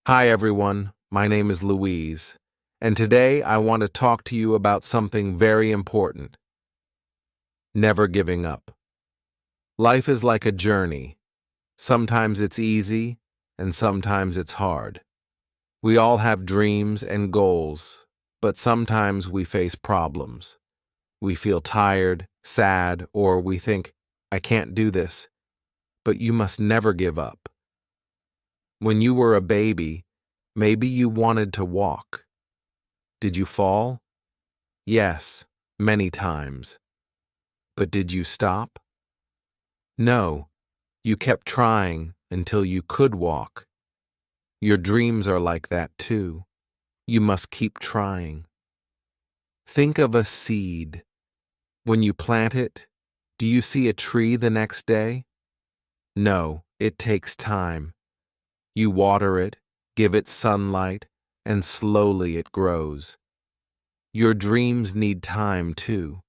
Hi everyone, my name is Louise, and today I want to talk to you about something very important: never giving up. Life is like a journey. Sometimes it's easy, and sometimes it's hard. We all have dreams and goals, but sometimes we face problems. We feel tired, sad, or we think, I can't do this. But you must never give up. When you were a baby, maybe you wanted to walk. Did you fall? Yes, many times. But did you stop? No, you kept trying until you could walk. Your dreams are like that too. You must keep trying. Think of a seed. When you plant it, do you see a tree the next day? No, it takes time. You water it, give it sunlight, and slowly it grows. Your dreams need time too.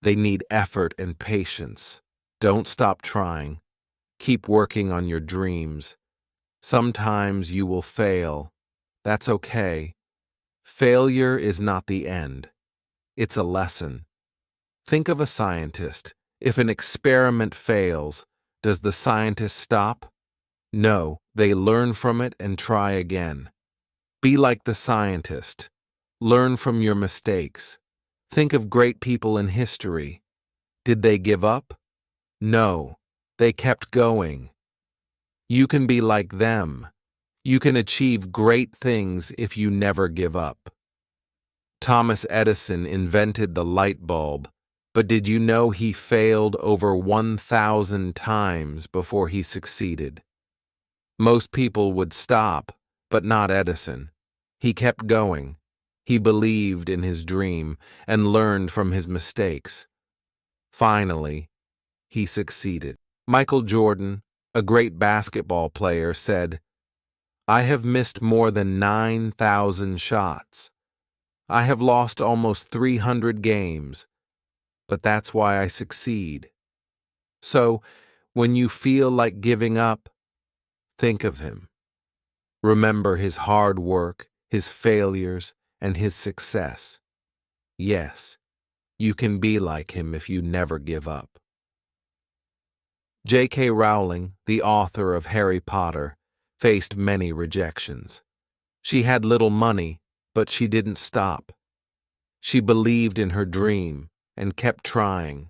They need effort and patience. Don't stop trying. Keep working on your dreams. Sometimes you will fail. That's okay. Failure is not the end. It's a lesson. Think of a scientist. If an experiment fails, does the scientist stop? No, they learn from it and try again. Be like the scientist. Learn from your mistakes. Think of great people in history. Did they give up? No, they kept going. You can be like them. You can achieve great things if you never give up. Thomas Edison invented the light bulb, but did you know he failed over 1,000 times before he succeeded? Most people would stop, but not Edison. He kept going. He believed in his dream and learned from his mistakes. Finally, he succeeded. Michael Jordan, a great basketball player, said, I have missed more than 9,000 shots. I have lost almost 300 games, but that's why I succeed. So, when you feel like giving up, think of him. Remember his hard work, his failures, and his success. Yes, you can be like him if you never give up. J.K. Rowling, the author of Harry Potter, faced many rejections. She had little money, but she didn't stop. She believed in her dream and kept trying.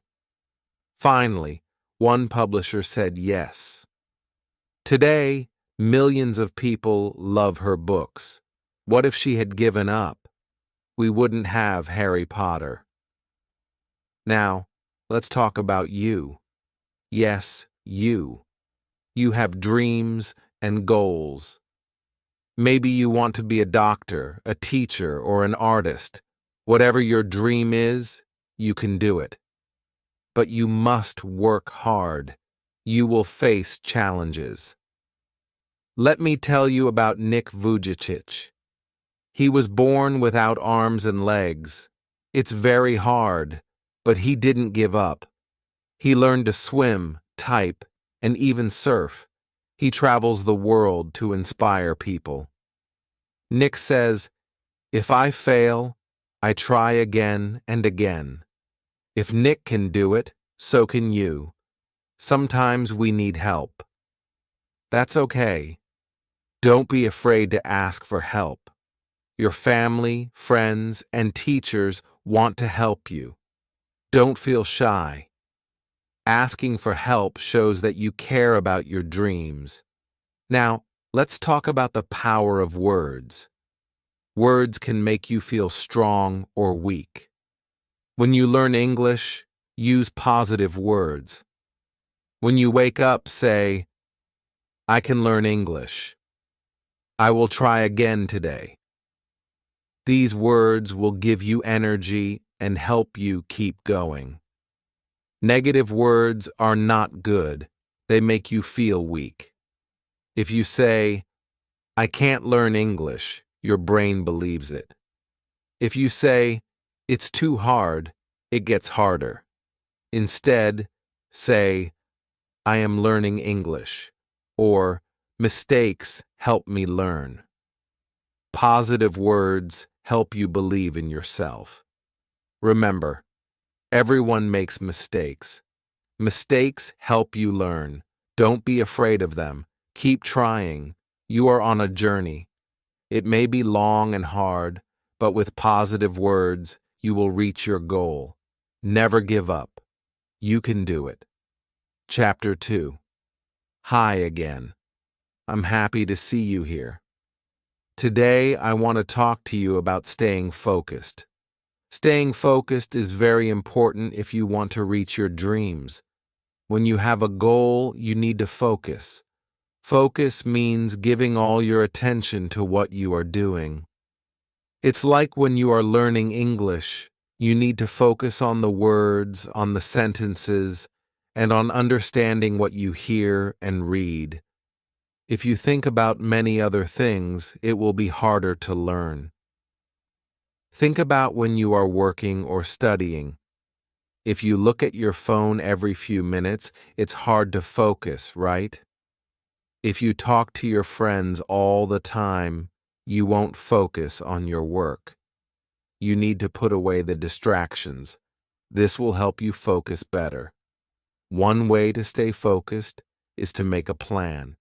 Finally, one publisher said yes. Today, millions of people love her books. What if she had given up? We wouldn't have Harry Potter. Now, let's talk about you. Yes, you. You have dreams and goals. Maybe you want to be a doctor, a teacher, or an artist. Whatever your dream is, you can do it. But you must work hard. You will face challenges. Let me tell you about Nick Vujicic. He was born without arms and legs. It's very hard, but he didn't give up. He learned to swim, type, and even surf. He travels the world to inspire people. Nick says, if I fail, I try again and again. If Nick can do it, so can you. Sometimes we need help. That's okay. Don't be afraid to ask for help. Your family, friends, and teachers want to help you. Don't feel shy. Asking for help shows that you care about your dreams. Now, let's talk about the power of words. Words can make you feel strong or weak. When you learn English, use positive words. When you wake up, say, I can learn English. I will try again today. These words will give you energy and help you keep going. Negative words are not good. They make you feel weak. If you say, I can't learn English, your brain believes it. If you say, it's too hard, it gets harder. Instead, say, I am learning English, or Mistakes help me learn. Positive words help you believe in yourself. Remember, everyone makes mistakes. Mistakes help you learn. Don't be afraid of them. Keep trying. You are on a journey. It may be long and hard, but with positive words, you will reach your goal. Never give up. You can do it. Chapter 2. Hi again. I'm happy to see you here. Today, I want to talk to you about staying focused. Staying focused is very important if you want to reach your dreams. When you have a goal, you need to focus. Focus means giving all your attention to what you are doing. It's like when you are learning English, you need to focus on the words, on the sentences, and on understanding what you hear and read. If you think about many other things, it will be harder to learn. Think about when you are working or studying. If you look at your phone every few minutes, it's hard to focus, right? If you talk to your friends all the time, you won't focus on your work. You need to put away the distractions. This will help you focus better. One way to stay focused is to make a plan.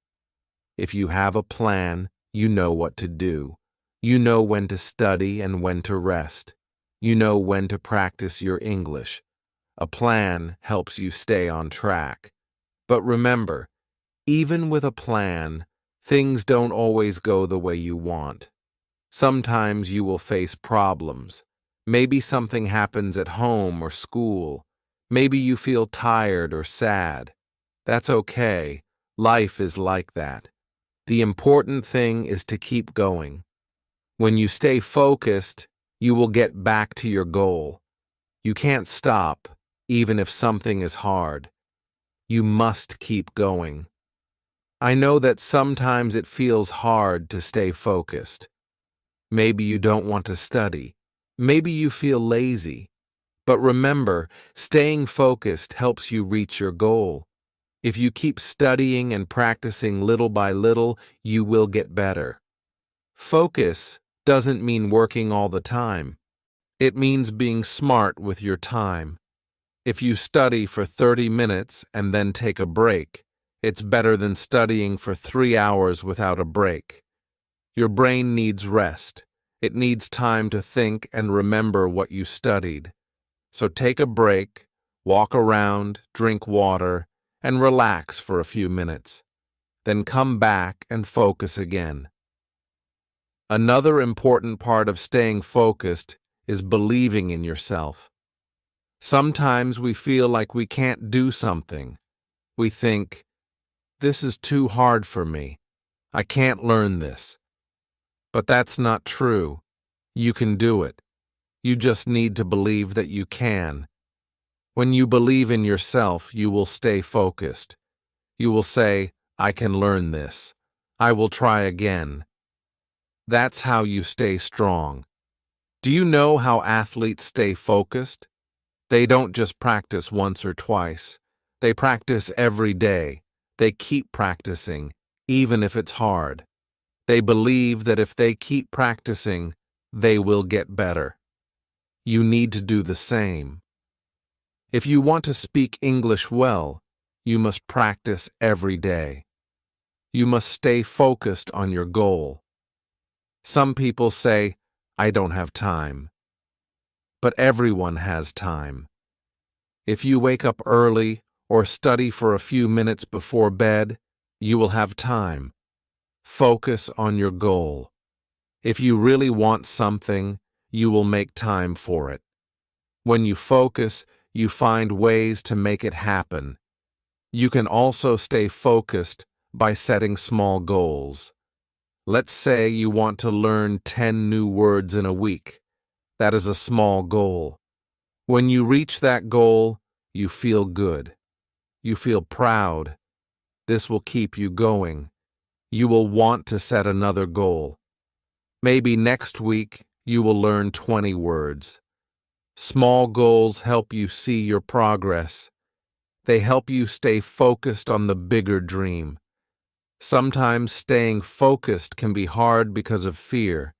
If you have a plan, you know what to do. You know when to study and when to rest. You know when to practice your English. A plan helps you stay on track. But remember, even with a plan, things don't always go the way you want. Sometimes you will face problems. Maybe something happens at home or school. Maybe you feel tired or sad. That's okay. Life is like that. The important thing is to keep going. When you stay focused, you will get back to your goal. You can't stop, even if something is hard. You must keep going. I know that sometimes it feels hard to stay focused. Maybe you don't want to study. Maybe you feel lazy. But remember, staying focused helps you reach your goal. If you keep studying and practicing little by little, you will get better. Focus doesn't mean working all the time. It means being smart with your time. If you study for 30 minutes and then take a break, it's better than studying for 3 hours without a break. Your brain needs rest. It needs time to think and remember what you studied. So take a break, walk around, drink water, and relax for a few minutes. Then come back and focus again. Another important part of staying focused is believing in yourself. Sometimes we feel like we can't do something. We think, this is too hard for me. I can't learn this. But that's not true. You can do it. You just need to believe that you can. When you believe in yourself, you will stay focused. You will say, I can learn this. I will try again. That's how you stay strong. Do you know how athletes stay focused? They don't just practice once or twice. They practice every day. They keep practicing, even if it's hard. They believe that if they keep practicing, they will get better. You need to do the same. If you want to speak English well, you must practice every day. You must stay focused on your goal. Some people say, I don't have time. But everyone has time. If you wake up early or study for a few minutes before bed, you will have time. Focus on your goal. If you really want something, you will make time for it. When you focus, you find ways to make it happen. You can also stay focused by setting small goals. Let's say you want to learn 10 new words in a week. That is a small goal. When you reach that goal, you feel good. You feel proud. This will keep you going. You will want to set another goal. Maybe next week you will learn 20 words. Small goals help you see your progress. They help you stay focused on the bigger dream. Sometimes staying focused can be hard because of fear.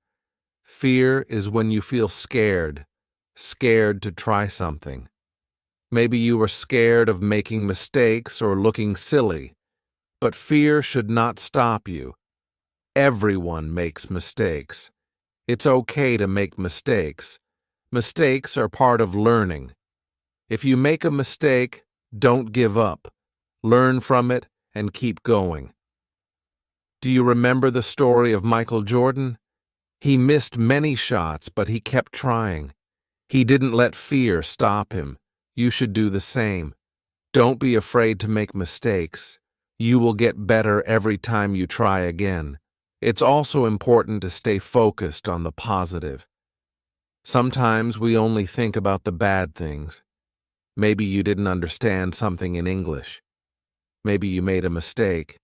Fear is when you feel scared, scared to try something. Maybe you are scared of making mistakes or looking silly, but fear should not stop you. Everyone makes mistakes. It's okay to make mistakes. Mistakes are part of learning. If you make a mistake, don't give up. Learn from it and keep going. Do you remember the story of Michael Jordan? He missed many shots, but he kept trying. He didn't let fear stop him. You should do the same. Don't be afraid to make mistakes. You will get better every time you try again. It's also important to stay focused on the positive. Sometimes we only think about the bad things. Maybe you didn't understand something in English. Maybe you made a mistake.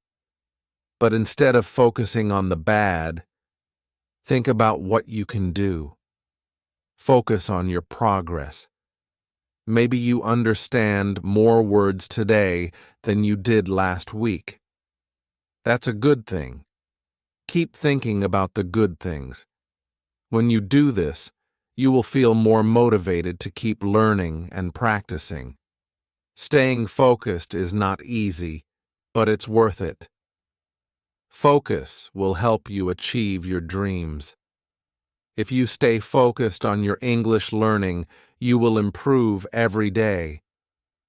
But instead of focusing on the bad, think about what you can do. Focus on your progress. Maybe you understand more words today than you did last week. That's a good thing. Keep thinking about the good things. When you do this, you will feel more motivated to keep learning and practicing. Staying focused is not easy, but it's worth it. Focus will help you achieve your dreams. If you stay focused on your English learning, you will improve every day.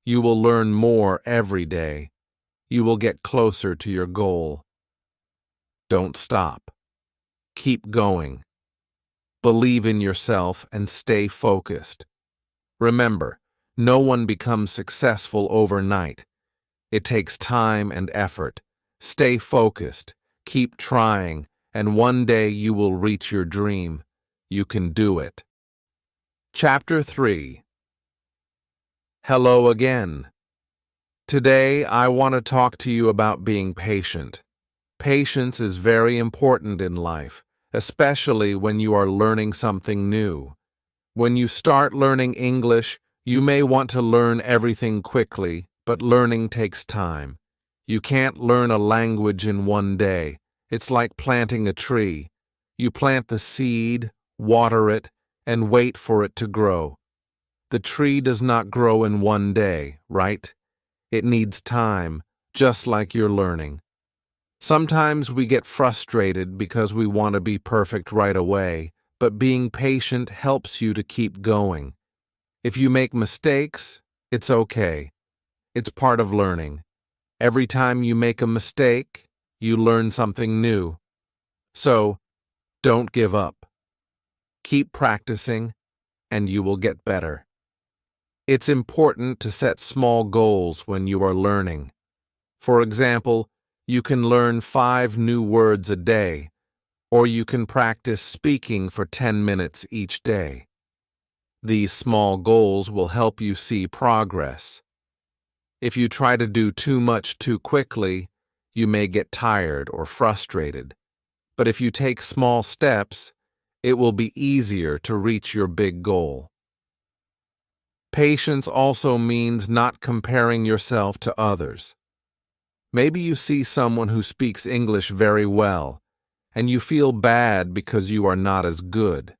You will learn more every day. You will get closer to your goal. Don't stop. Keep going. Believe in yourself and stay focused. Remember, no one becomes successful overnight. It takes time and effort. Stay focused, keep trying, and one day you will reach your dream. You can do it. Chapter 3. Hello again. Today, I want to talk to you about being patient. Patience is very important in life, especially when you are learning something new. When you start learning English, you may want to learn everything quickly, but learning takes time. You can't learn a language in one day. It's like planting a tree. You plant the seed, water it, and wait for it to grow. The tree does not grow in one day, right? It needs time, just like you're learning. Sometimes we get frustrated because we want to be perfect right away, but being patient helps you to keep going. If you make mistakes, it's okay. It's part of learning. Every time you make a mistake, you learn something new. So, don't give up. Keep practicing, and you will get better. It's important to set small goals when you are learning. For example, you can learn 5 new words a day, or you can practice speaking for 10 minutes each day. These small goals will help you see progress. If you try to do too much too quickly, you may get tired or frustrated. But if you take small steps, it will be easier to reach your big goal. Patience also means not comparing yourself to others. Maybe you see someone who speaks English very well, and you feel bad because you are not as good.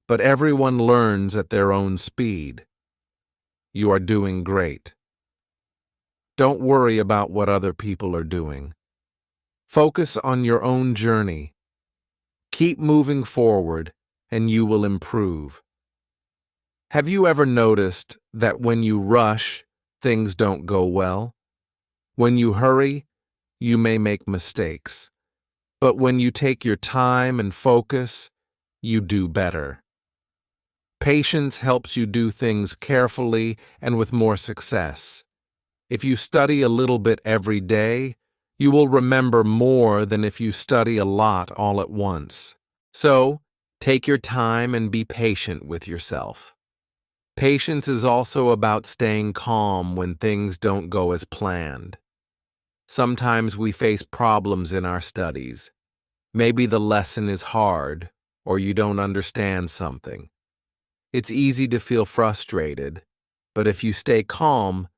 But everyone learns at their own speed. You are doing great. Don't worry about what other people are doing. Focus on your own journey. Keep moving forward, and you will improve. Have you ever noticed that when you rush, things don't go well? When you hurry, you may make mistakes. But when you take your time and focus, you do better. Patience helps you do things carefully and with more success. If you study a little bit every day, you will remember more than if you study a lot all at once. So, take your time and be patient with yourself. Patience is also about staying calm when things don't go as planned. Sometimes we face problems in our studies. Maybe the lesson is hard, or you don't understand something. It's easy to feel frustrated, but if you stay calm,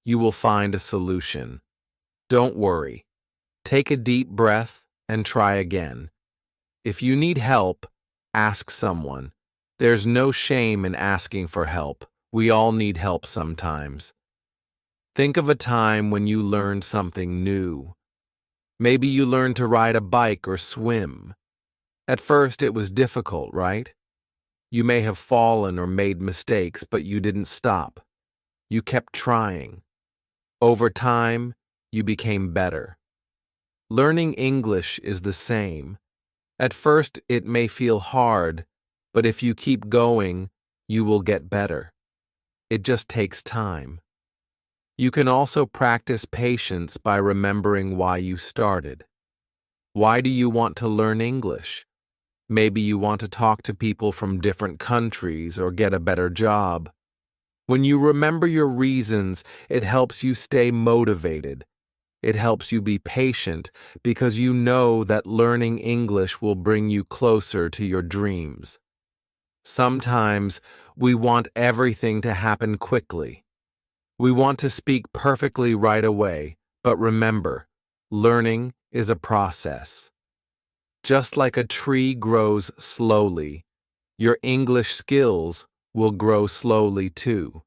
you will find a solution. Don't worry. Take a deep breath and try again. If you need help, ask someone. There's no shame in asking for help. We all need help sometimes. Think of a time when you learned something new. Maybe you learned to ride a bike or swim. At first it was difficult, right? You may have fallen or made mistakes, but you didn't stop. You kept trying. Over time, you became better. Learning English is the same. At first, it may feel hard, but if you keep going, you will get better. It just takes time. You can also practice patience by remembering why you started. Why do you want to learn English? Maybe you want to talk to people from different countries or get a better job. When you remember your reasons, it helps you stay motivated. It helps you be patient because you know that learning English will bring you closer to your dreams. Sometimes we want everything to happen quickly. We want to speak perfectly right away, but remember, learning is a process. Just like a tree grows slowly, your English skills will grow slowly too.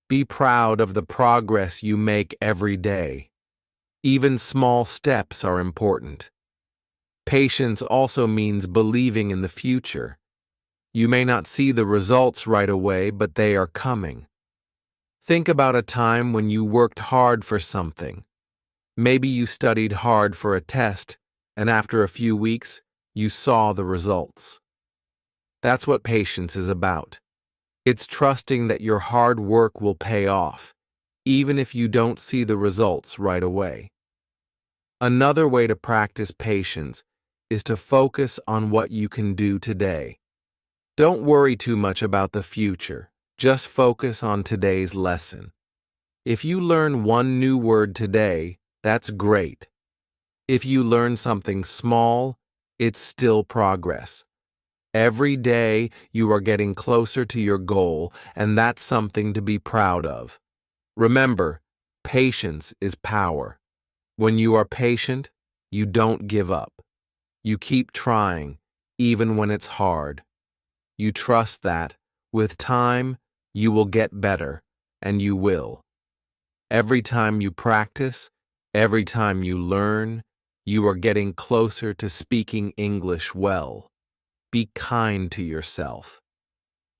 Be proud of the progress you make every day. Even small steps are important. Patience also means believing in the future. You may not see the results right away, but they are coming. Think about a time when you worked hard for something. Maybe you studied hard for a test, and after a few weeks, you saw the results. That's what patience is about. It's trusting that your hard work will pay off, even if you don't see the results right away. Another way to practice patience is to focus on what you can do today. Don't worry too much about the future. Just focus on today's lesson. If you learn one new word today, that's great. If you learn something small, it's still progress. Every day you are getting closer to your goal, and that's something to be proud of. Remember, patience is power. When you are patient, you don't give up. You keep trying, even when it's hard. You trust that, with time, you will get better, and you will. Every time you practice, every time you learn, you are getting closer to speaking English well. Be kind to yourself.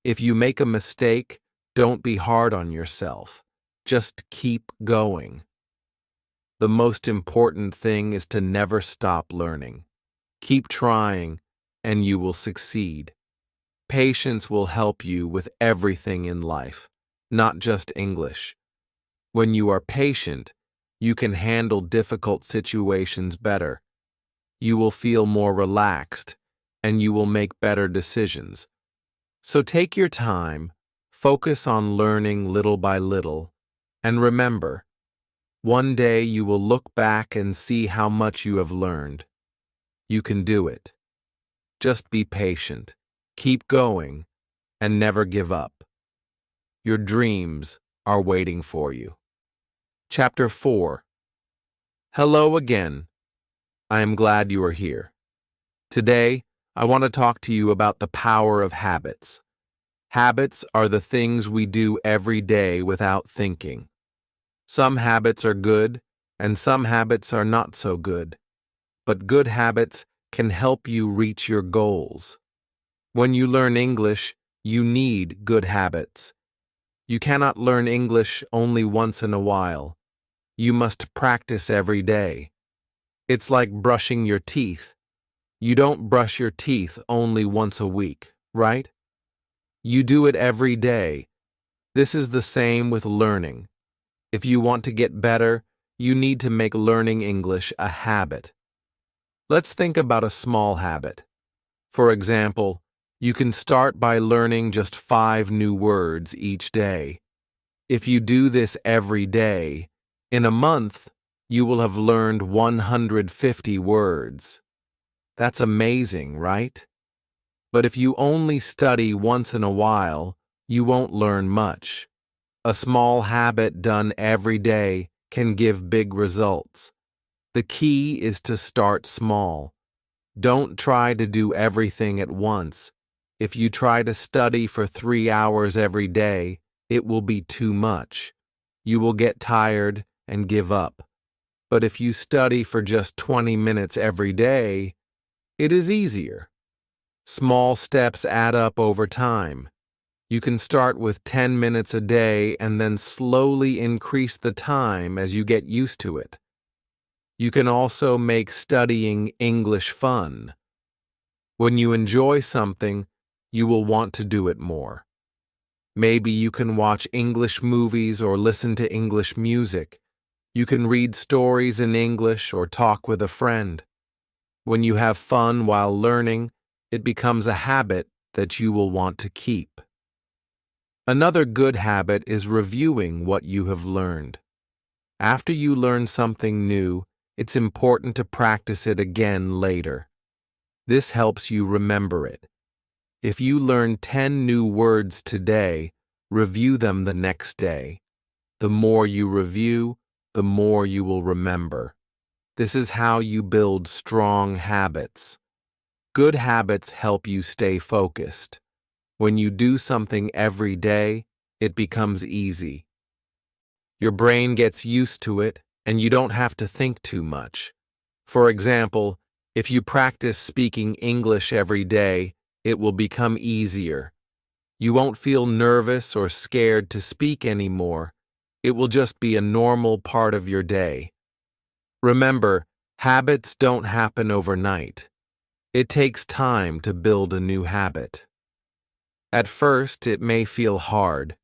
If you make a mistake, don't be hard on yourself. Just keep going. The most important thing is to never stop learning. Keep trying, and you will succeed. Patience will help you with everything in life, not just English. When you are patient, you can handle difficult situations better. You will feel more relaxed, and you will make better decisions. So take your time, focus on learning little by little, and remember, one day you will look back and see how much you have learned. You can do it. Just be patient, keep going, and never give up. Your dreams are waiting for you. Chapter 4. Hello again. I am glad you are here. Today, I want to talk to you about the power of habits. Habits are the things we do every day without thinking. Some habits are good, and some habits are not so good. But good habits can help you reach your goals. When you learn English, you need good habits. You cannot learn English only once in a while. You must practice every day. It's like brushing your teeth. You don't brush your teeth only once a week, right? You do it every day. This is the same with learning. If you want to get better, you need to make learning English a habit. Let's think about a small habit. For example, you can start by learning just 5 new words each day. If you do this every day, in a month, you will have learned 150 words. That's amazing, right? But if you only study once in a while, you won't learn much. A small habit done every day can give big results. The key is to start small. Don't try to do everything at once. If you try to study for 3 hours every day, it will be too much. You will get tired and give up. But if you study for just 20 minutes every day, it is easier. Small steps add up over time. You can start with 10 minutes a day and then slowly increase the time as you get used to it. You can also make studying English fun. When you enjoy something, you will want to do it more. Maybe you can watch English movies or listen to English music. You can read stories in English or talk with a friend. When you have fun while learning, it becomes a habit that you will want to keep. Another good habit is reviewing what you have learned. After you learn something new, it's important to practice it again later. This helps you remember it. If you learn 10 new words today, review them the next day. The more you review, the more you will remember. This is how you build strong habits. Good habits help you stay focused. When you do something every day, it becomes easy. Your brain gets used to it, and you don't have to think too much. For example, if you practice speaking English every day, it will become easier. You won't feel nervous or scared to speak anymore. It will just be a normal part of your day. Remember, habits don't happen overnight. It takes time to build a new habit. At first, it may feel hard.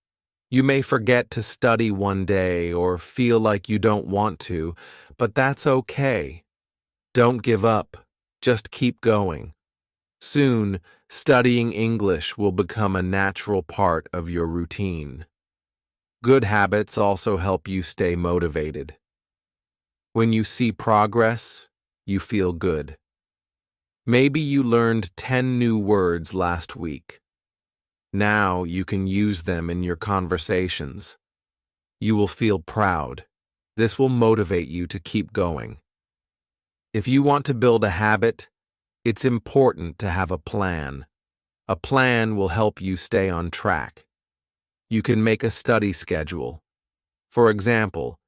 You may forget to study one day or feel like you don't want to, but that's okay. Don't give up. Just keep going. Soon, studying English will become a natural part of your routine. Good habits also help you stay motivated. When you see progress, you feel good. Maybe you learned 10 new words last week. Now you can use them in your conversations. You will feel proud. This will motivate you to keep going. If you want to build a habit, it's important to have a plan. A plan will help you stay on track. You can make a study schedule. For example,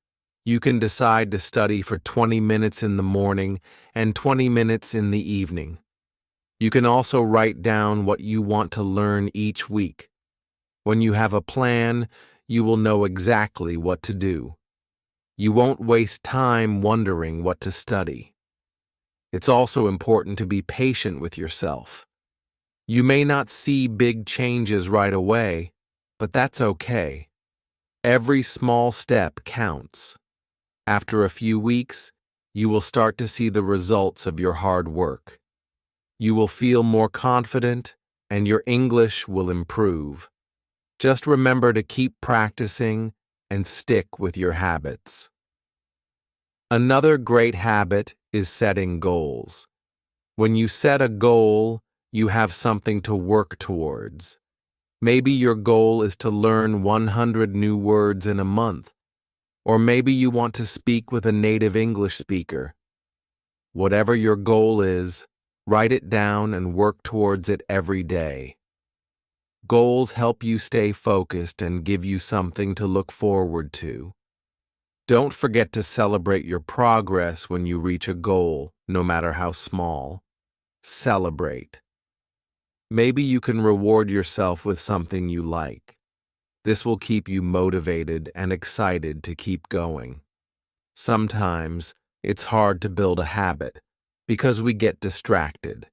you can decide to study for 20 minutes in the morning and 20 minutes in the evening. You can also write down what you want to learn each week. When you have a plan, you will know exactly what to do. You won't waste time wondering what to study. It's also important to be patient with yourself. You may not see big changes right away, but that's okay. Every small step counts. After a few weeks, you will start to see the results of your hard work. You will feel more confident, and your English will improve. Just remember to keep practicing and stick with your habits. Another great habit is setting goals. When you set a goal, you have something to work towards. Maybe your goal is to learn 100 new words in a month, or maybe you want to speak with a native English speaker. Whatever your goal is, write it down and work towards it every day. Goals help you stay focused and give you something to look forward to. Don't forget to celebrate your progress when you reach a goal, no matter how small. Celebrate. Maybe you can reward yourself with something you like. This will keep you motivated and excited to keep going. Sometimes it's hard to build a habit because we get distracted.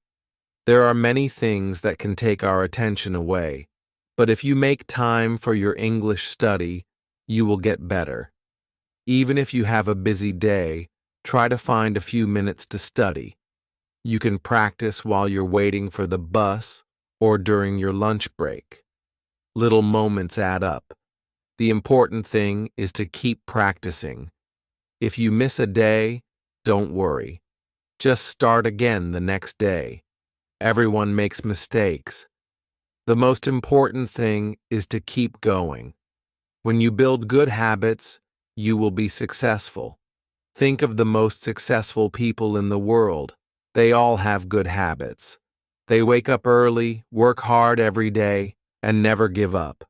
There are many things that can take our attention away, but if you make time for your English study, you will get better. Even if you have a busy day, try to find a few minutes to study. You can practice while you're waiting for the bus or during your lunch break. Little moments add up. The important thing is to keep practicing. If you miss a day, don't worry. Just start again the next day. Everyone makes mistakes. The most important thing is to keep going. When you build good habits, you will be successful. Think of the most successful people in the world. They all have good habits. They wake up early, work hard every day, and never give up.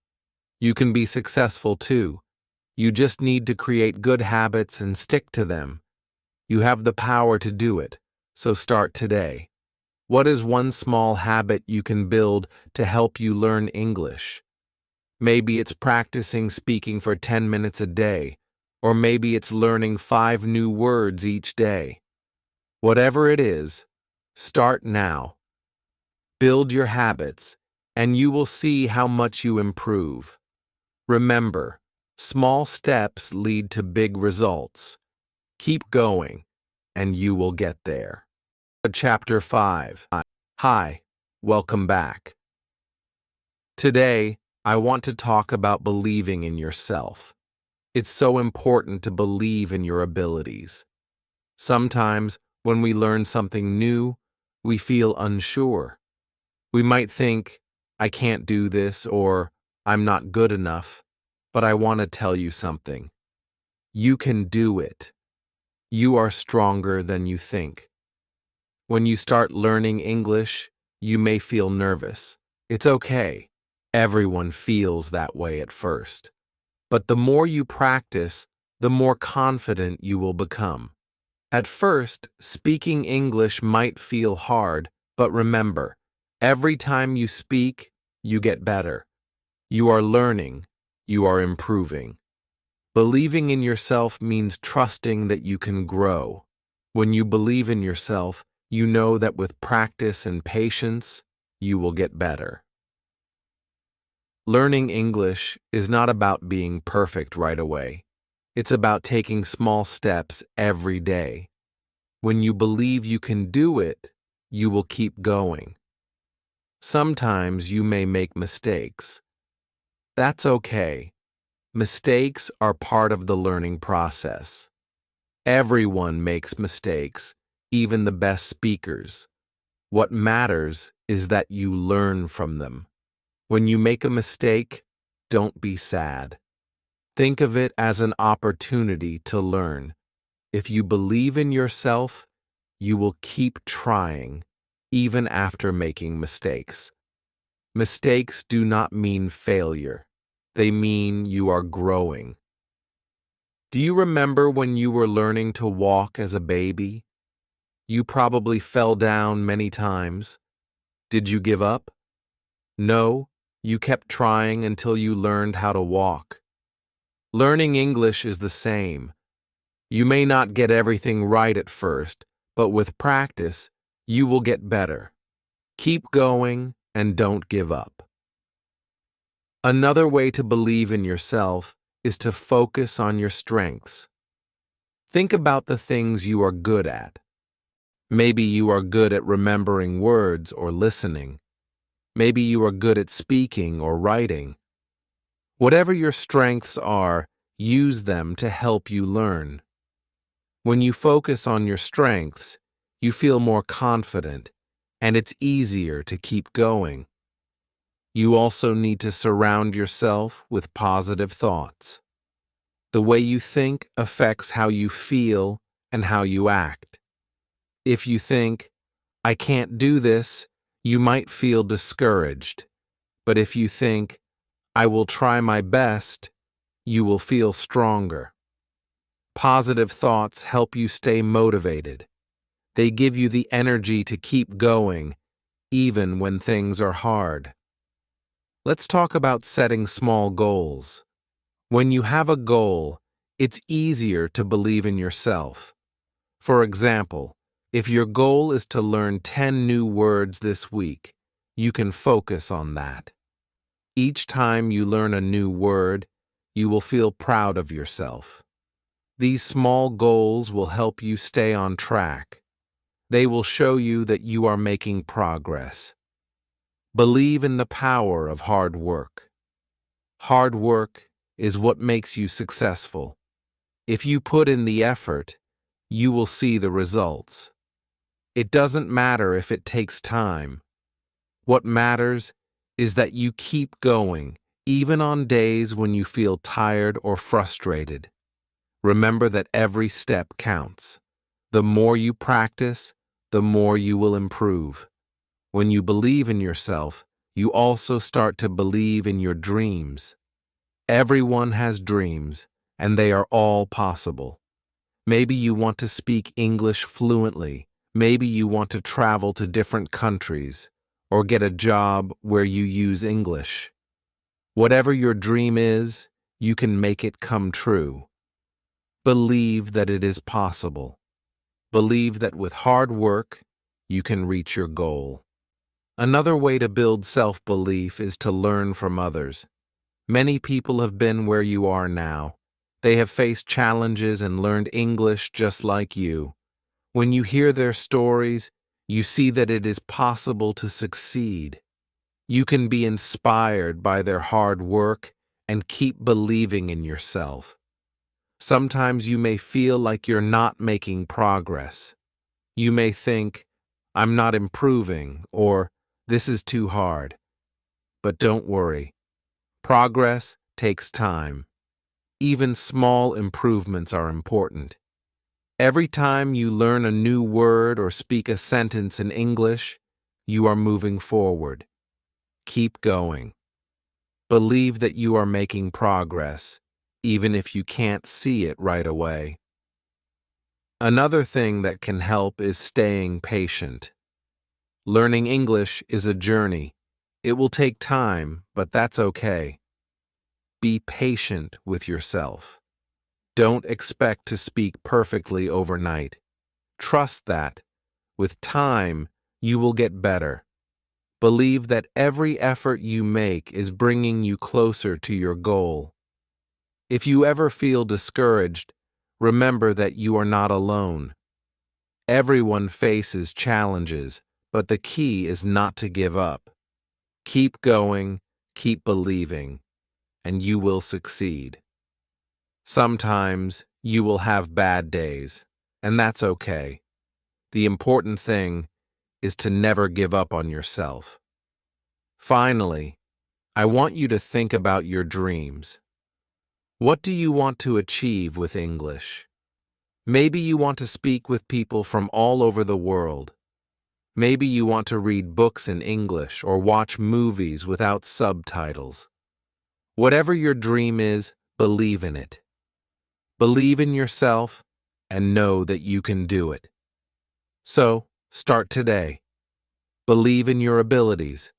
You can be successful too. You just need to create good habits and stick to them. You have the power to do it, so start today. What is one small habit you can build to help you learn English? Maybe it's practicing speaking for 10 minutes a day, or maybe it's learning 5 new words each day. Whatever it is, start now. Build your habits, and you will see how much you improve. Remember, small steps lead to big results. Keep going, and you will get there. Chapter 5. Hi, welcome back. Today, I want to talk about believing in yourself. It's so important to believe in your abilities. Sometimes, when we learn something new, we feel unsure. We might think, I can't do this, or I'm not good enough, but I want to tell you something. You can do it. You are stronger than you think. When you start learning English, you may feel nervous. It's okay. Everyone feels that way at first. But the more you practice, the more confident you will become. At first, speaking English might feel hard, but remember, every time you speak, you get better. You are learning. You are improving. Believing in yourself means trusting that you can grow. When you believe in yourself, you know that with practice and patience, you will get better. Learning English is not about being perfect right away. It's about taking small steps every day. When you believe you can do it, you will keep going. Sometimes you may make mistakes. That's okay. Mistakes are part of the learning process. Everyone makes mistakes, even the best speakers. What matters is that you learn from them. When you make a mistake, don't be sad. Think of it as an opportunity to learn. If you believe in yourself, you will keep trying, even after making mistakes. Mistakes do not mean failure. They mean you are growing. Do you remember when you were learning to walk as a baby? You probably fell down many times. Did you give up? No, you kept trying until you learned how to walk. Learning English is the same. You may not get everything right at first, but with practice, you will get better. Keep going and don't give up. Another way to believe in yourself is to focus on your strengths. Think about the things you are good at. Maybe you are good at remembering words or listening. Maybe you are good at speaking or writing. Whatever your strengths are, use them to help you learn. When you focus on your strengths, you feel more confident, and it's easier to keep going. You also need to surround yourself with positive thoughts. The way you think affects how you feel and how you act. If you think, I can't do this, you might feel discouraged. But if you think, I will try my best, you will feel stronger. Positive thoughts help you stay motivated. They give you the energy to keep going, even when things are hard. Let's talk about setting small goals. When you have a goal, it's easier to believe in yourself. For example, if your goal is to learn 10 new words this week, you can focus on that. Each time you learn a new word, you will feel proud of yourself. These small goals will help you stay on track. They will show you that you are making progress. Believe in the power of hard work. Hard work is what makes you successful. If you put in the effort, you will see the results. It doesn't matter if it takes time. What matters is that you keep going, even on days when you feel tired or frustrated. Remember that every step counts. The more you practice, the more you will improve. When you believe in yourself, you also start to believe in your dreams. Everyone has dreams, and they are all possible. Maybe you want to speak English fluently. Maybe you want to travel to different countries or get a job where you use English. Whatever your dream is, you can make it come true. Believe that it is possible. Believe that with hard work, you can reach your goal. Another way to build self-belief is to learn from others. Many people have been where you are now. They have faced challenges and learned English just like you. When you hear their stories, you see that it is possible to succeed. You can be inspired by their hard work and keep believing in yourself. Sometimes you may feel like you're not making progress. You may think, I'm not improving, or this is too hard. But don't worry. Progress takes time. Even small improvements are important. Every time you learn a new word or speak a sentence in English, you are moving forward. Keep going. Believe that you are making progress, even if you can't see it right away. Another thing that can help is staying patient. Learning English is a journey. It will take time, but that's okay. Be patient with yourself. Don't expect to speak perfectly overnight. Trust that, with time, you will get better. Believe that every effort you make is bringing you closer to your goal. If you ever feel discouraged, remember that you are not alone. Everyone faces challenges, but the key is not to give up. Keep going, keep believing, and you will succeed. Sometimes you will have bad days, and that's okay. The important thing is to never give up on yourself. Finally, I want you to think about your dreams. What do you want to achieve with English? Maybe you want to speak with people from all over the world. Maybe you want to read books in English or watch movies without subtitles. Whatever your dream is, believe in it. Believe in yourself and know that you can do it. So, start today. Believe in your abilities.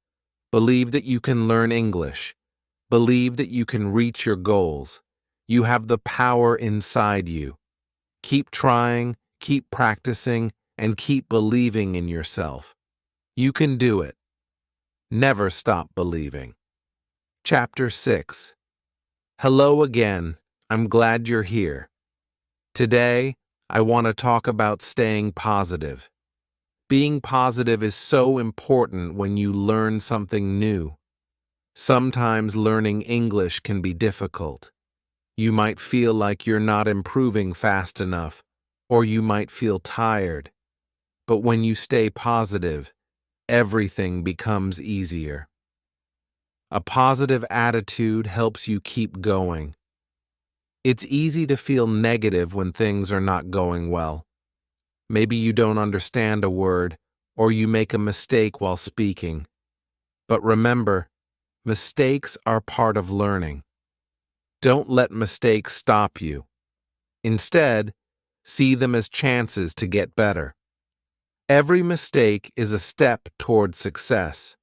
Believe that you can learn English. Believe that you can reach your goals. You have the power inside you. Keep trying, keep practicing, and keep believing in yourself. You can do it. Never stop believing. Chapter 6. Hello again. I'm glad you're here. Today, I want to talk about staying positive. Being positive is so important when you learn something new. Sometimes learning English can be difficult. You might feel like you're not improving fast enough, or you might feel tired. But when you stay positive, everything becomes easier. A positive attitude helps you keep going. It's easy to feel negative when things are not going well. Maybe you don't understand a word, or you make a mistake while speaking. But remember, mistakes are part of learning. Don't let mistakes stop you. Instead, see them as chances to get better. Every mistake is a step toward success.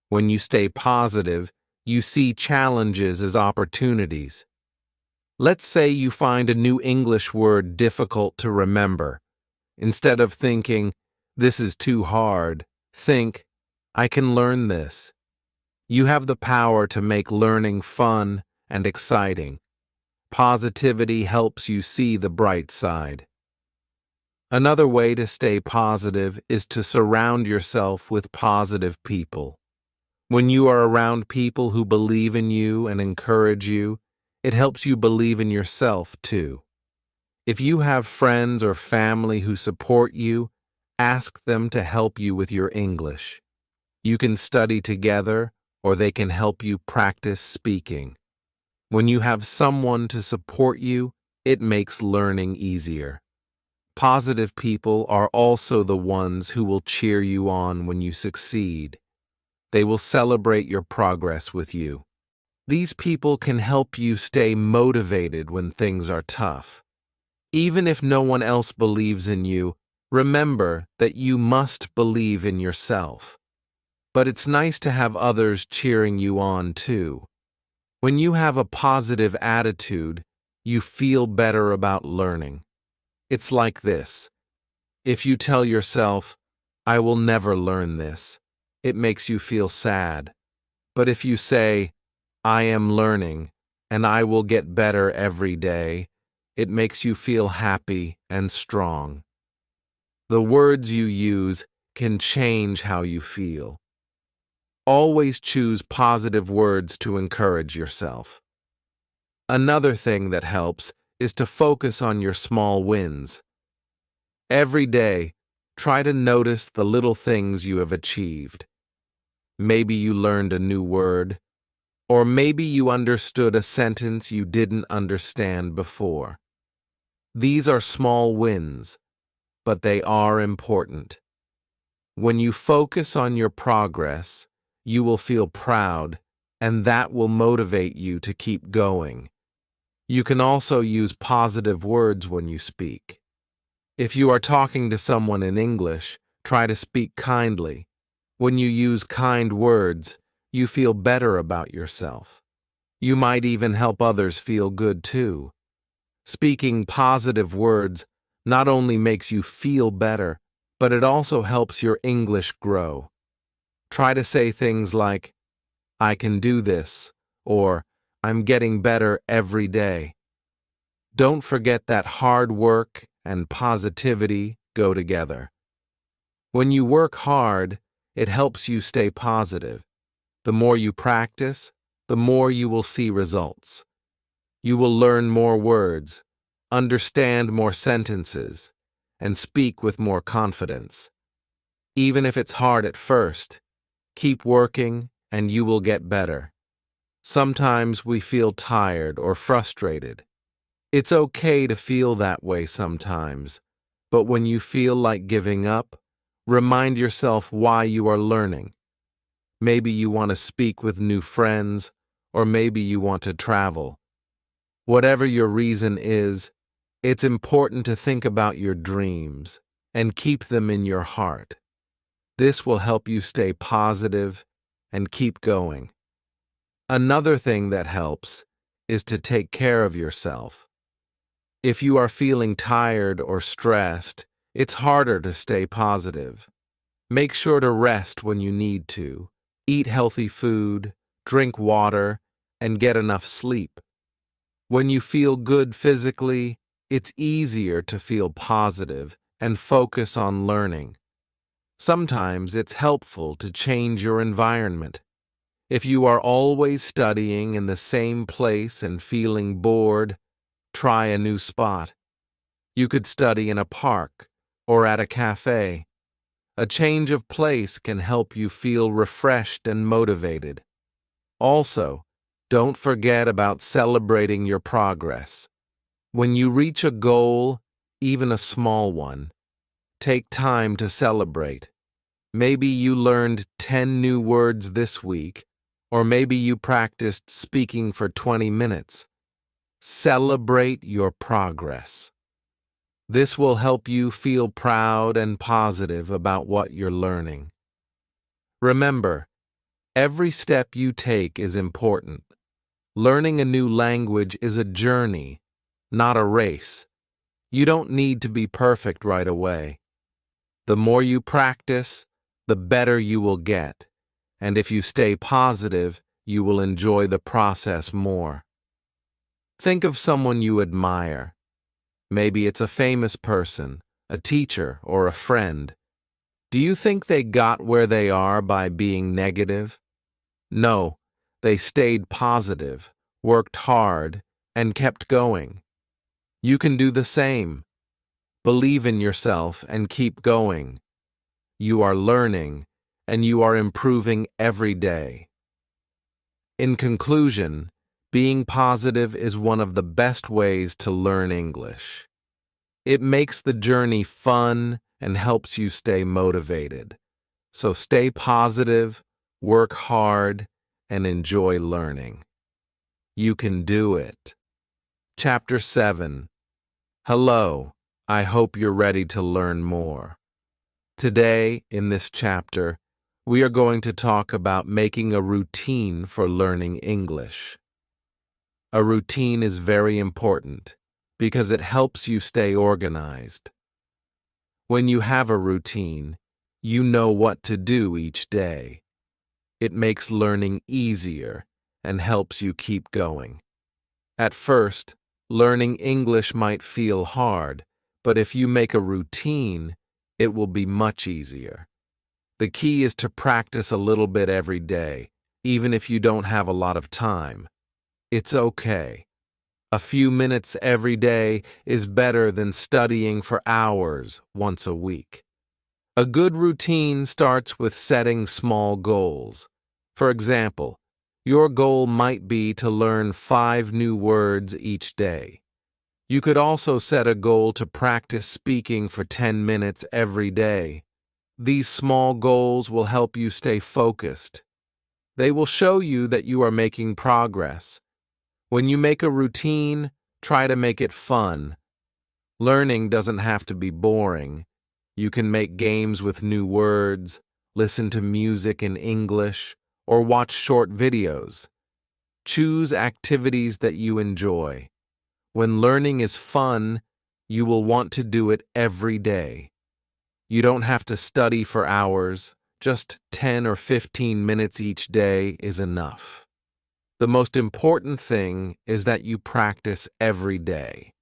When you stay positive, you see challenges as opportunities. Let's say you find a new English word difficult to remember. Instead of thinking, this is too hard, think, I can learn this. You have the power to make learning fun and exciting. Positivity helps you see the bright side. Another way to stay positive is to surround yourself with positive people. When you are around people who believe in you and encourage you, it helps you believe in yourself too. If you have friends or family who support you, ask them to help you with your English. You can study together, or they can help you practice speaking. When you have someone to support you, it makes learning easier. Positive people are also the ones who will cheer you on when you succeed. They will celebrate your progress with you. These people can help you stay motivated when things are tough. Even if no one else believes in you, remember that you must believe in yourself. But it's nice to have others cheering you on too. When you have a positive attitude, you feel better about learning. It's like this. If you tell yourself, "I will never learn this," it makes you feel sad. But if you say, "I am learning, and I will get better every day," it makes you feel happy and strong. The words you use can change how you feel. Always choose positive words to encourage yourself. Another thing that helps is to focus on your small wins. Every day, try to notice the little things you have achieved. Maybe you learned a new word, or maybe you understood a sentence you didn't understand before. These are small wins, but they are important. When you focus on your progress, you will feel proud, and that will motivate you to keep going. You can also use positive words when you speak. If you are talking to someone in English, try to speak kindly. When you use kind words, you feel better about yourself. You might even help others feel good too. Speaking positive words not only makes you feel better, but it also helps your English grow. Try to say things like, "I can do this," or "I'm getting better every day." Don't forget that hard work and positivity go together. When you work hard, it helps you stay positive. The more you practice, the more you will see results. You will learn more words, understand more sentences, and speak with more confidence. Even if it's hard at first, keep working and you will get better. Sometimes we feel tired or frustrated. It's okay to feel that way sometimes, but when you feel like giving up, remind yourself why you are learning. Maybe you want to speak with new friends, or maybe you want to travel. Whatever your reason is, it's important to think about your dreams and keep them in your heart. This will help you stay positive and keep going. Another thing that helps is to take care of yourself. If you are feeling tired or stressed, it's harder to stay positive. Make sure to rest when you need to. Eat healthy food, drink water, and get enough sleep. When you feel good physically, it's easier to feel positive and focus on learning. Sometimes it's helpful to change your environment. If you are always studying in the same place and feeling bored, try a new spot. You could study in a park or at a cafe. A change of place can help you feel refreshed and motivated. Also, don't forget about celebrating your progress. When you reach a goal, even a small one, take time to celebrate. Maybe you learned 10 new words this week, or maybe you practiced speaking for 20 minutes. Celebrate your progress. This will help you feel proud and positive about what you're learning. Remember, every step you take is important. Learning a new language is a journey, not a race. You don't need to be perfect right away. The more you practice, the better you will get. And if you stay positive, you will enjoy the process more. Think of someone you admire. Maybe it's a famous person, a teacher, or a friend. Do you think they got where they are by being negative? No, they stayed positive, worked hard, and kept going. You can do the same. Believe in yourself and keep going. You are learning, and you are improving every day. In conclusion, Being positive is one of the best ways to learn English. It makes the journey fun and helps you stay motivated. So stay positive, work hard, and enjoy learning. You can do it. Chapter 7. Hello, I hope you're ready to learn more. Today, in this chapter, we are going to talk about making a routine for learning English. A routine is very important because it helps you stay organized. When you have a routine, you know what to do each day. It makes learning easier and helps you keep going. At first, learning English might feel hard, but if you make a routine, it will be much easier. The key is to practice a little bit every day, even if you don't have a lot of time. It's okay. A few minutes every day is better than studying for hours once a week. A good routine starts with setting small goals. For example, your goal might be to learn 5 new words each day. You could also set a goal to practice speaking for 10 minutes every day. These small goals will help you stay focused. They will show you that you are making progress. When you make a routine, try to make it fun. Learning doesn't have to be boring. You can make games with new words, listen to music in English, or watch short videos. Choose activities that you enjoy. When learning is fun, you will want to do it every day. You don't have to study for hours. Just 10 or 15 minutes each day is enough. The most important thing is that you practice every day.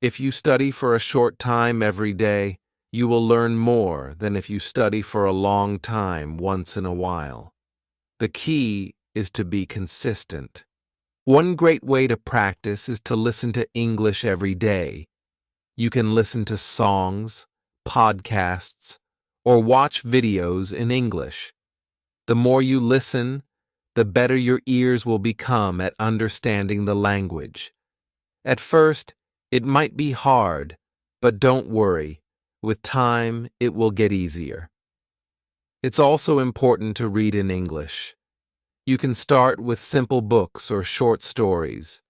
If you study for a short time every day, you will learn more than if you study for a long time once in a while. The key is to be consistent. One great way to practice is to listen to English every day. You can listen to songs, podcasts, or watch videos in English. The more you listen, the better your ears will become at understanding the language. At first, it might be hard, but don't worry. With time, it will get easier. It's also important to read in English. You can start with simple books or short stories.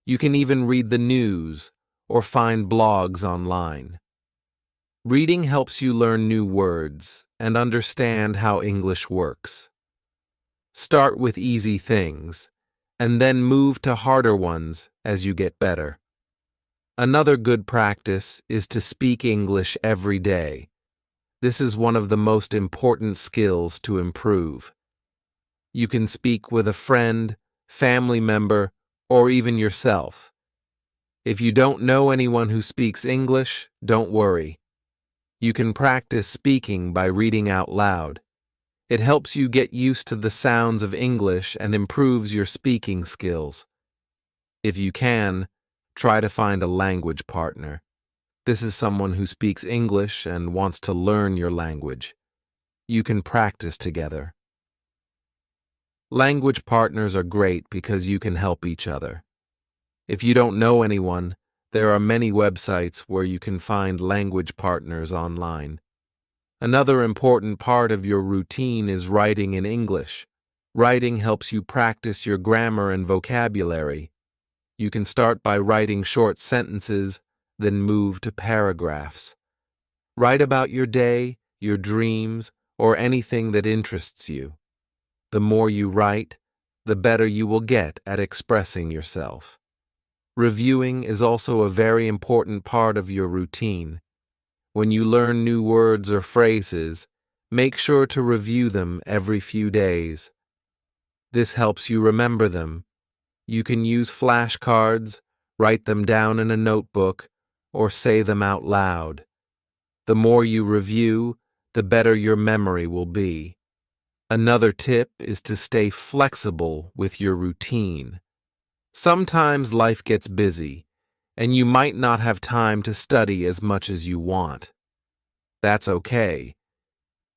You can even read the news or find blogs online. Reading helps you learn new words and understand how English works. Start with easy things, and then move to harder ones as you get better. Another good practice is to speak English every day. This is one of the most important skills to improve. You can speak with a friend, family member, or even yourself. If you don't know anyone who speaks English, don't worry. You can practice speaking by reading out loud. It helps you get used to the sounds of English and improves your speaking skills. If you can, try to find a language partner. This is someone who speaks English and wants to learn your language. You can practice together. Language partners are great because you can help each other. If you don't know anyone, there are many websites where you can find language partners online. Another important part of your routine is writing in English. Writing helps you practice your grammar and vocabulary. You can start by writing short sentences, then move to paragraphs. Write about your day, your dreams, or anything that interests you. The more you write, the better you will get at expressing yourself. Reviewing is also a very important part of your routine. When you learn new words or phrases, make sure to review them every few days. This helps you remember them. You can use flashcards, write them down in a notebook, or say them out loud. The more you review, the better your memory will be. Another tip is to stay flexible with your routine. Sometimes life gets busy, and you might not have time to study as much as you want. That's okay.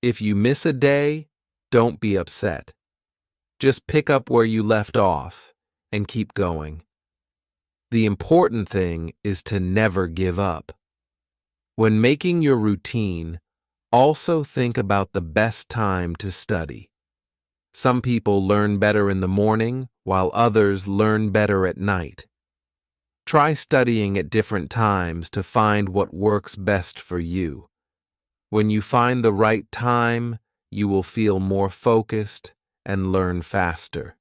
If you miss a day, don't be upset. Just pick up where you left off, and keep going. The important thing is to never give up. When making your routine, also think about the best time to study. Some people learn better in the morning, while others learn better at night. Try studying at different times to find what works best for you. When you find the right time, you will feel more focused and learn faster.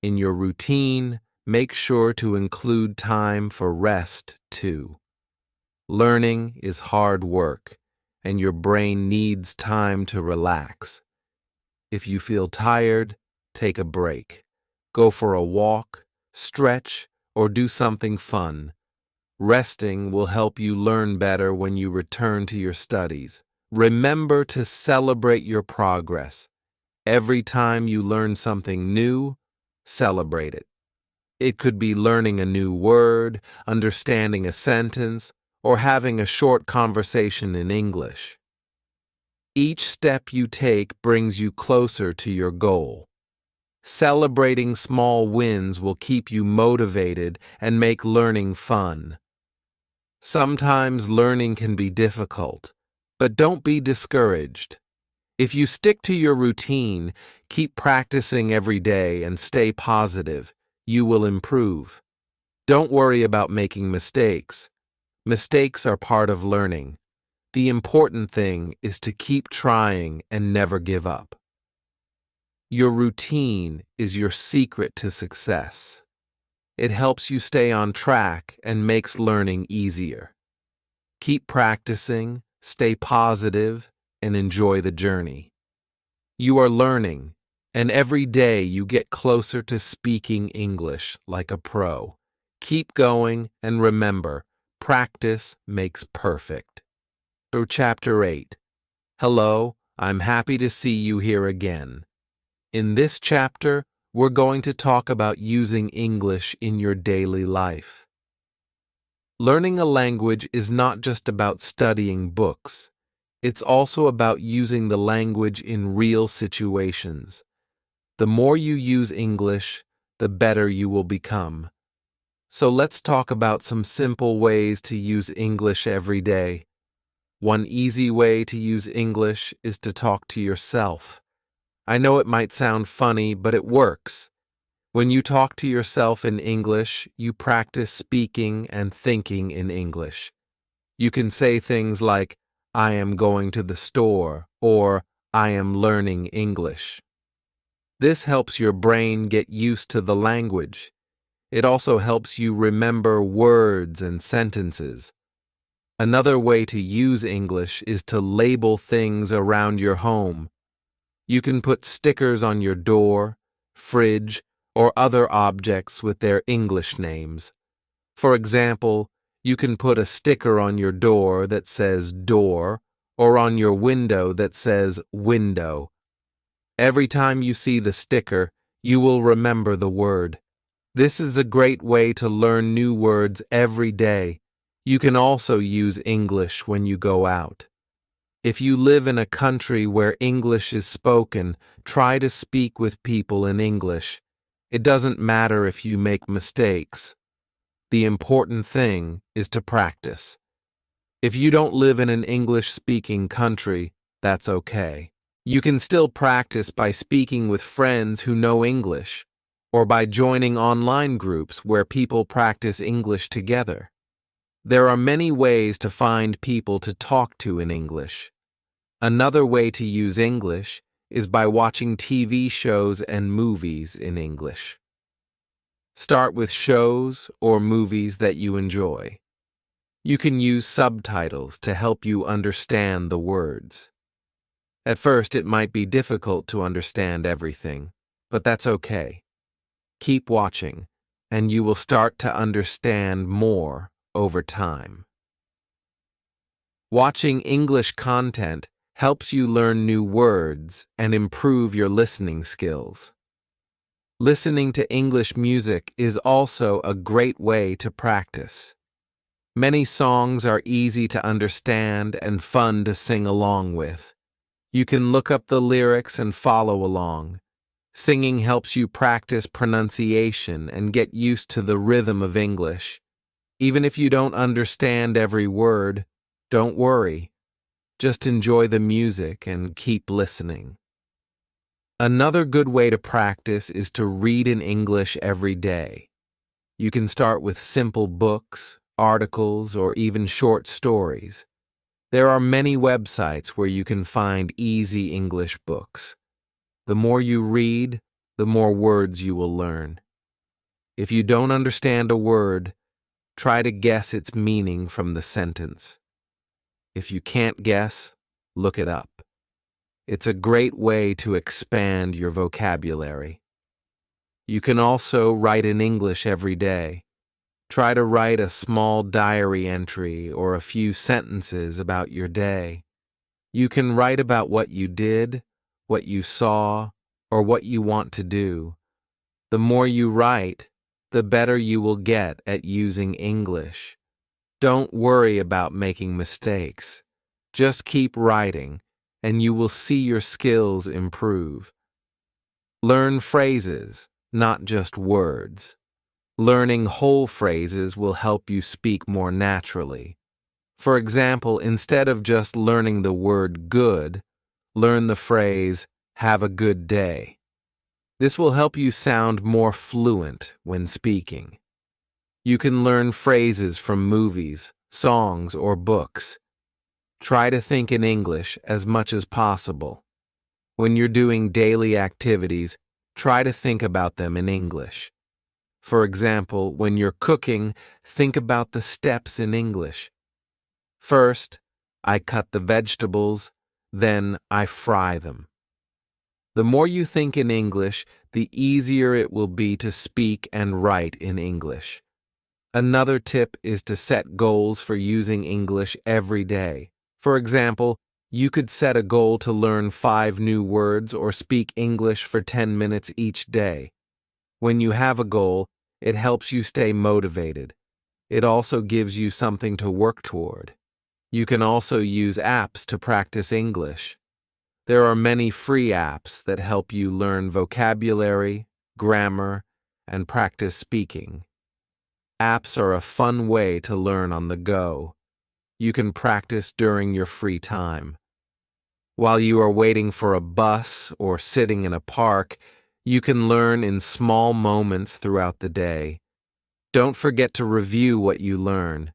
In your routine, make sure to include time for rest, too. Learning is hard work, and your brain needs time to relax. If you feel tired, take a break. Go for a walk, stretch, or do something fun. Resting will help you learn better when you return to your studies. Remember to celebrate your progress. Every time you learn something new, celebrate it. It could be learning a new word, understanding a sentence, or having a short conversation in English. Each step you take brings you closer to your goal. Celebrating small wins will keep you motivated and make learning fun. Sometimes learning can be difficult, but don't be discouraged. If you stick to your routine, keep practicing every day and stay positive, you will improve. Don't worry about making mistakes. Mistakes are part of learning. The important thing is to keep trying and never give up. Your routine is your secret to success. It helps you stay on track and makes learning easier. Keep practicing, stay positive, and enjoy the journey. You are learning, and every day you get closer to speaking English like a pro. Keep going, and remember, practice makes perfect. Through Chapter 8. Hello, I'm happy to see you here again. In this chapter, we're going to talk about using English in your daily life. Learning a language is not just about studying books. It's also about using the language in real situations. The more you use English, the better you will become. So let's talk about some simple ways to use English every day. One easy way to use English is to talk to yourself. I know it might sound funny, but it works. When you talk to yourself in English, you practice speaking and thinking in English. You can say things like, I am going to the store, or I am learning English. This helps your brain get used to the language. It also helps you remember words and sentences. Another way to use English is to label things around your home. You can put stickers on your door, fridge, or other objects with their English names. For example, you can put a sticker on your door that says door, or on your window that says window. Every time you see the sticker, you will remember the word. This is a great way to learn new words every day. You can also use English when you go out. If you live in a country where English is spoken, try to speak with people in English. It doesn't matter if you make mistakes. The important thing is to practice. If you don't live in an English-speaking country, that's okay. You can still practice by speaking with friends who know English, or by joining online groups where people practice English together. There are many ways to find people to talk to in English. Another way to use English is by watching TV shows and movies in English. Start with shows or movies that you enjoy. You can use subtitles to help you understand the words. At first, it might be difficult to understand everything, but that's okay. Keep watching, and you will start to understand more over time. Watching English content helps you learn new words and improve your listening skills. Listening to English music is also a great way to practice. Many songs are easy to understand and fun to sing along with. You can look up the lyrics and follow along. Singing helps you practice pronunciation and get used to the rhythm of English. Even if you don't understand every word, don't worry. Just enjoy the music and keep listening. Another good way to practice is to read in English every day. You can start with simple books, articles, or even short stories. There are many websites where you can find easy English books. The more you read, the more words you will learn. If you don't understand a word, try to guess its meaning from the sentence. If you can't guess, look it up. It's a great way to expand your vocabulary. You can also write in English every day. Try to write a small diary entry or a few sentences about your day. You can write about what you did, what you saw, or what you want to do. The more you write, the better you will get at using English. Don't worry about making mistakes. Just keep writing, and you will see your skills improve. Learn phrases, not just words. Learning whole phrases will help you speak more naturally. For example, instead of just learning the word good, learn the phrase, "have a good day." This will help you sound more fluent when speaking. You can learn phrases from movies, songs, or books. Try to think in English as much as possible. When you're doing daily activities, try to think about them in English. For example, when you're cooking, think about the steps in English. First, I cut the vegetables, then I fry them. The more you think in English, the easier it will be to speak and write in English. Another tip is to set goals for using English every day. For example, you could set a goal to learn 5 new words or speak English for 10 minutes each day. When you have a goal, it helps you stay motivated. It also gives you something to work toward. You can also use apps to practice English. There are many free apps that help you learn vocabulary, grammar, and practice speaking. Apps are a fun way to learn on the go. You can practice during your free time. While you are waiting for a bus or sitting in a park, you can learn in small moments throughout the day. Don't forget to review what you learn.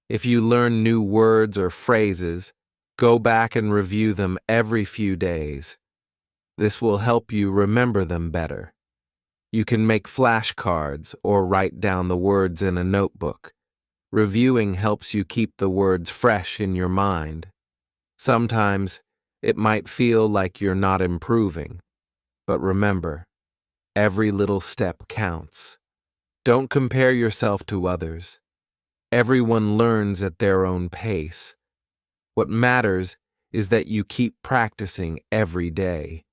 If you learn new words or phrases, go back and review them every few days. This will help you remember them better. You can make flashcards or write down the words in a notebook. Reviewing helps you keep the words fresh in your mind. Sometimes it might feel like you're not improving, but remember, every little step counts. Don't compare yourself to others. Everyone learns at their own pace. What matters is that you keep practicing every day.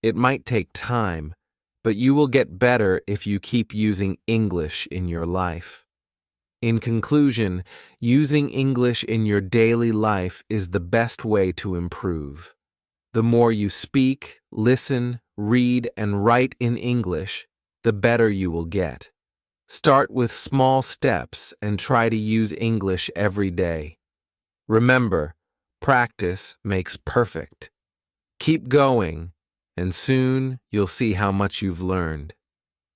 It might take time, but you will get better if you keep using English in your life. In conclusion, using English in your daily life is the best way to improve. The more you speak, listen, read, and write in English, the better you will get. Start with small steps and try to use English every day. Remember, practice makes perfect. Keep going, and soon you'll see how much you've learned.